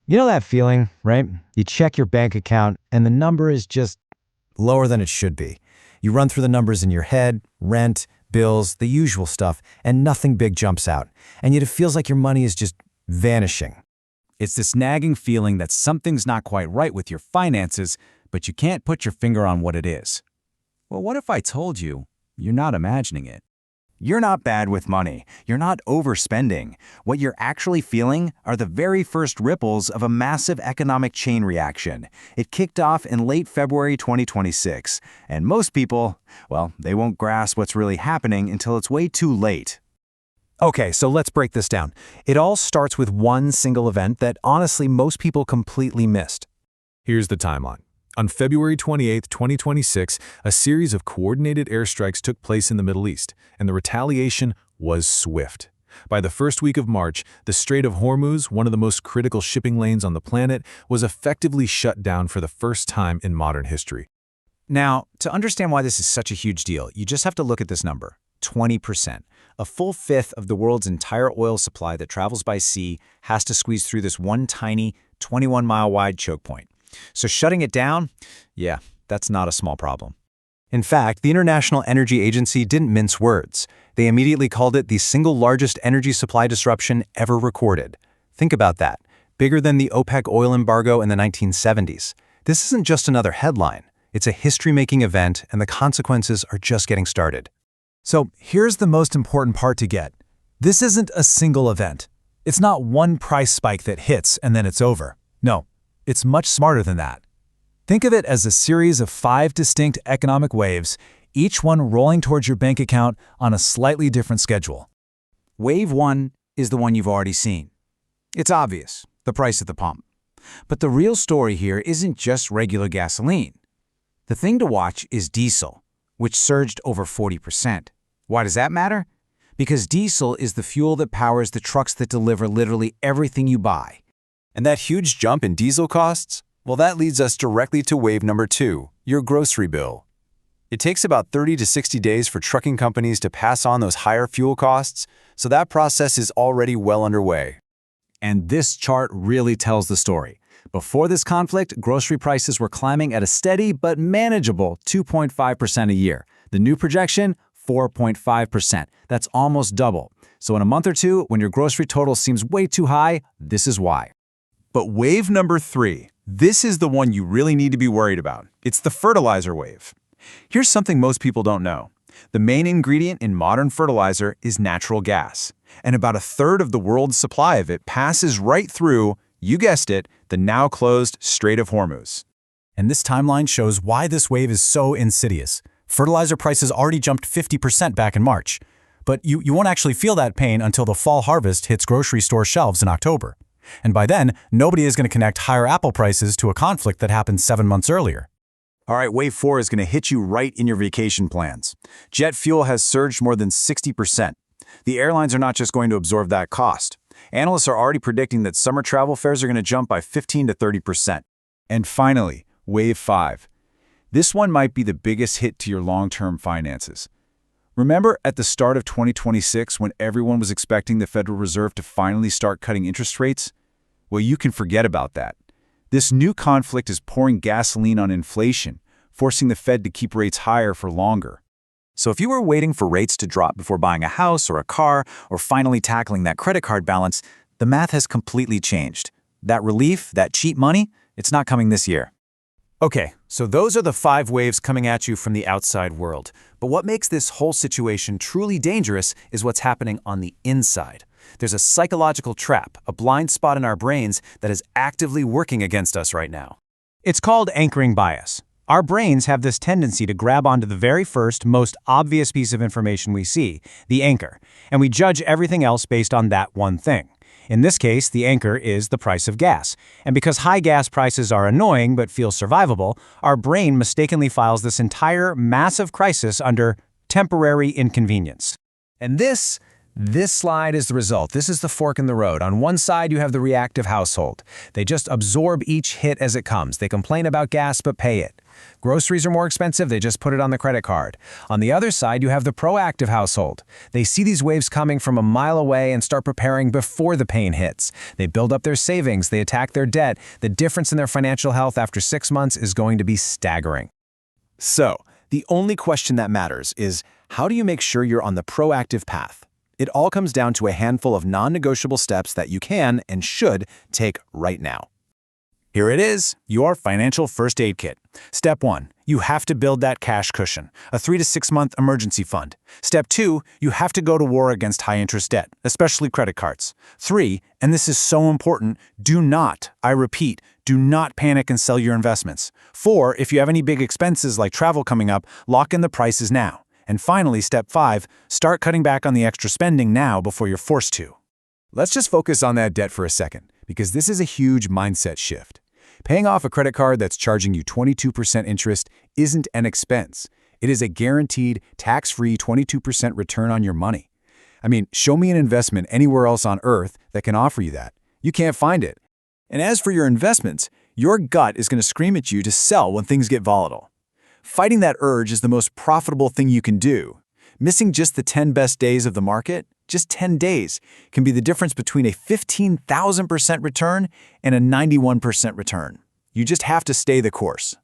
You know that feeling, right? You check your bank account and the number is just lower than it should be. You run through the numbers in your head, rent, bills, the usual stuff, and nothing big jumps out. And yet it feels like your money is just vanishing. It's this nagging feeling that something's not quite right with your finances, but you can't put your finger on what it is. Well, what if I told you you're not imagining it? You're not bad with money. You're not overspending. What you're actually feeling are the very first ripples of a massive economic chain reaction. It kicked off in late February 2026, and most people, well, they won't grasp what's really happening until it's way too late. Okay, so let's break this down. It all starts with one single event that honestly most people completely missed. Here's the timeline. On February 28, 2026, a series of coordinated airstrikes took place in the Middle East, and the retaliation was swift. By the first week of March, the Strait of Hormuz, one of the most critical shipping lanes on the planet, was effectively shut down for the first time in modern history. Now, to understand why this is such a huge deal, you just have to look at this number, 20%. A full fifth of the world's entire oil supply that travels by sea has to squeeze through this one tiny, 21-mile-wide choke point. So shutting it down, yeah, that's not a small problem. In fact, the International Energy Agency didn't mince words. They immediately called it the single largest energy supply disruption ever recorded. Think about that. Bigger than the OPEC oil embargo in the 1970s. This isn't just another headline. It's a history-making event, and the consequences are just getting started. So here's the most important part to get. This isn't a single event. It's not one price spike that hits and then it's over. No, it's much smarter than that. Think of it as a series of 5 distinct economic waves, each one rolling towards your bank account on a slightly different schedule. Wave 1 is the one you've already seen. It's obvious, the price at the pump. But the real story here isn't just regular gasoline. The thing to watch is diesel, which surged over 40%. Why does that matter? Because diesel is the fuel that powers the trucks that deliver literally everything you buy. And that huge jump in diesel costs? Well, that leads us directly to wave number 2, your grocery bill. It takes about 30 to 60 days for trucking companies to pass on those higher fuel costs, so that process is already well underway. And this chart really tells the story. Before this conflict, grocery prices were climbing at a steady but manageable 2.5% a year. The new projection, 4.5%. That's almost double. So in a month or two, when your grocery total seems way too high, this is why. But wave number 3, this is the one you really need to be worried about. It's the fertilizer wave. Here's something most people don't know. The main ingredient in modern fertilizer is natural gas, and about a third of the world's supply of it passes right through, you guessed it, the now closed Strait of Hormuz. And this timeline shows why this wave is so insidious. Fertilizer prices already jumped 50% back in March. But you won't actually feel that pain until the fall harvest hits grocery store shelves in October. And by then, nobody is going to connect higher apple prices to a conflict that happened 7 months earlier. All right, wave 4 is going to hit you right in your vacation plans. Jet fuel has surged more than 60%. The airlines are not just going to absorb that cost. Analysts are already predicting that summer travel fares are going to jump by 15 to 30%. And finally, wave 5. This one might be the biggest hit to your long-term finances. Remember at the start of 2026 when everyone was expecting the Federal Reserve to finally start cutting interest rates? Well, you can forget about that. This new conflict is pouring gasoline on inflation, forcing the Fed to keep rates higher for longer. So if you were waiting for rates to drop before buying a house or a car or finally tackling that credit card balance, the math has completely changed. That relief, that cheap money, it's not coming this year. Okay, so those are the 5 waves coming at you from the outside world. But what makes this whole situation truly dangerous is what's happening on the inside. There's a psychological trap, a blind spot in our brains that is actively working against us right now. It's called anchoring bias. Our brains have this tendency to grab onto the very first, most obvious piece of information we see, the anchor, and we judge everything else based on that one thing. In this case, the anchor is the price of gas. And because high gas prices are annoying but feel survivable, our brain mistakenly files this entire massive crisis under temporary inconvenience. And this This slide is the result. This is the fork in the road. On one side, you have the reactive household. They just absorb each hit as it comes. They complain about gas but pay it. Groceries are more expensive, they just put it on the credit card. On the other side, you have the proactive household. They see these waves coming from a mile away and start preparing before the pain hits. They build up their savings, they attack their debt. The difference in their financial health after 6 months is going to be staggering. So, the only question that matters is, how do you make sure you're on the proactive path? It all comes down to a handful of non-negotiable steps that you can and should take right now. Here it is, your financial first aid kit. Step 1, you have to build that cash cushion, a 3 to 6 month emergency fund. Step 2, you have to go to war against high-interest debt, especially credit cards. 3, and this is so important, do not, I repeat, do not panic and sell your investments. 4, if you have any big expenses like travel coming up, lock in the prices now. And finally, step 5, start cutting back on the extra spending now before you're forced to. Let's just focus on that debt for a second, because this is a huge mindset shift. Paying off a credit card that's charging you 22% interest isn't an expense. It is a guaranteed, tax-free 22% return on your money. I mean, show me an investment anywhere else on earth that can offer you that. You can't find it. And as for your investments, your gut is going to scream at you to sell when things get volatile. Fighting that urge is the most profitable thing you can do. Missing just the 10 best days of the market, just 10 days, can be the difference between a 15,000% return and a 91% return. You just have to stay the course.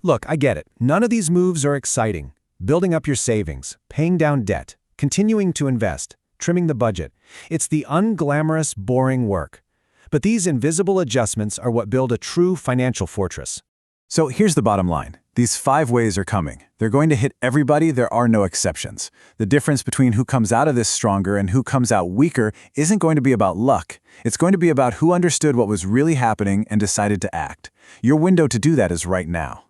Look, I get it. None of these moves are exciting. Building up your savings, paying down debt, continuing to invest, trimming the budget. It's the unglamorous, boring work. But these invisible adjustments are what build a true financial fortress. So here's the bottom line. These 5 ways are coming. They're going to hit everybody, there are no exceptions. The difference between who comes out of this stronger and who comes out weaker isn't going to be about luck. It's going to be about who understood what was really happening and decided to act. Your window to do that is right now.